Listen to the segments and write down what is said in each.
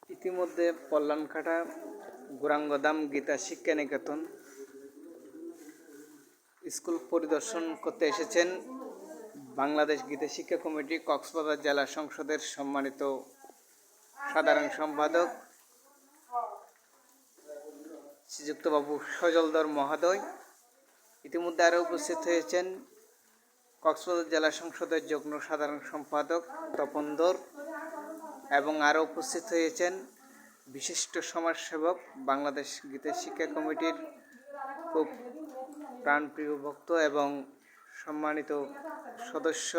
ইতিমধ্যে পল্লানকাটা গুরাঙ্গদাম গীতা শিক্ষা নিকেতন স্কুল পরিদর্শন করতে এসেছেন বাংলাদেশ গীতা শিক্ষা কমিটি কক্সবাজার জেলা সংসদের সম্মানিত সাধারণ সম্পাদক শ্রীযুক্ত বাবু সজলধর মহোদয়। ইতিমধ্যে আরও উপস্থিত হয়েছেন কক্সবাজার জেলা সংসদের যুগ্ম সাধারণ সম্পাদক তপনধর এবং আরও উপস্থিত হয়েছেন বিশিষ্ট সমাজসেবক বাংলাদেশ গীতা শিক্ষা কমিটির খুব প্রাণপ্রিয় ভক্ত এবং সম্মানিত সদস্য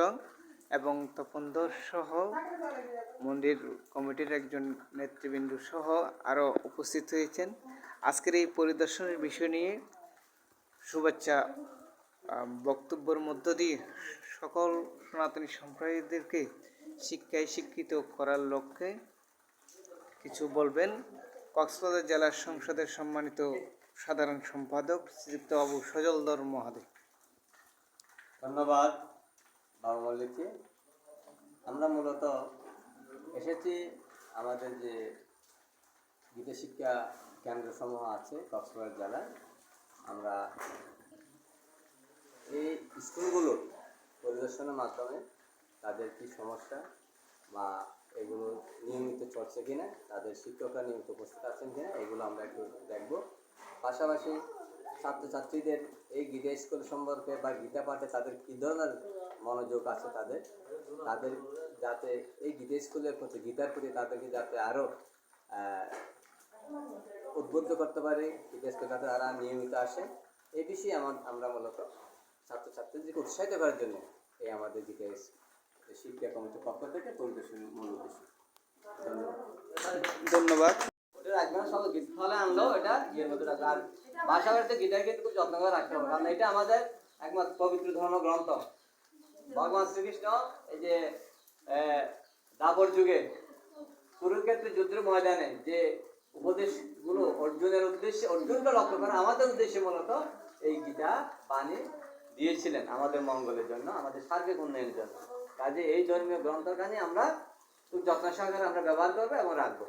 এবং তপনধর সহ মন্দির কমিটির একজন নেতৃবৃন্দ সহ আরও উপস্থিত হয়েছেন। আজকের এই পরিদর্শনের বিষয় নিয়ে শুভেচ্ছা বক্তব্যের মধ্য দিয়ে সকল সনাতনী সম্প্রদায়দেরকে শিক্ষায় শিক্ষিত করার লক্ষ্যে কিছু বলবেন কক্সবাজার জেলা সংসদের সম্মানিত সাধারণ সম্পাদক শ্রীযুক্ত বাবু সজলধর মহোদয়। ধন্যবাদ বাবু মল্লিককে। আমরা মূলত এসেছি আমাদের যে গীতা শিক্ষা কেন্দ্রসমূহ আছে কক্সবাজার জেলায়, আমরা এই স্কুলগুলোর পরিদর্শনের মাধ্যমে তাদের কী সমস্যা বা এগুলো নিয়মিত চলছে কিনা, তাদের শিক্ষকরা নিয়মিত উপস্থিত আছেন কিনা, এগুলো আমরা একটু দেখব। পাশাপাশি ছাত্রছাত্রীদের এই গীতা স্কুল সম্পর্কে বা গীতা পাঠে তাদের কী ধরনের মনোযোগ আছে, তাদের যাতে এই গীতা স্কুলের প্রতি গীতার প্রতি তাদেরকে যাতে আরও উদ্বুদ্ধ করতে পারে, গীতা স্কুল যাতে তারা নিয়মিত আসে, এই বিষয়ে আমরা মূলত ছাত্রছাত্রীদেরকে উৎসাহিত করার জন্য এই আমাদের গীতা শিক্ষা কমিটির পক্ষ থেকে পরিদর্শনের মূল উদ্দেশ্য। ধন্যবাদ। রাখবেন সব গীত ফলে আনলো এটা ইয়ের মধ্যে রাখবে। আর ভাষা বাড়িতে গীতাকে খুব যত্ন করে রাখতে হবে, কারণ এটা আমাদের একমাত্র পবিত্র ধর্মগ্রন্থ। ভগবান শ্রীকৃষ্ণ এই যে দাপর যুগে কুরুক্ষেত্রের যুদ্ধের ময়দানে যে উপদেশগুলো অর্জুনের উদ্দেশ্যে, অর্জুনকে লক্ষ্য করে আমাদের উদ্দেশ্যে মূলত এই গীতা বাণী দিয়েছিলেন আমাদের মঙ্গলের জন্য, আমাদের সার্বিক উন্নয়নের জন্য। কাজে এই ধর্মীয় গ্রন্থখানি আমরা খুব যত্ন সহকারে আমরা ব্যবহার করবো এবং রাখবো।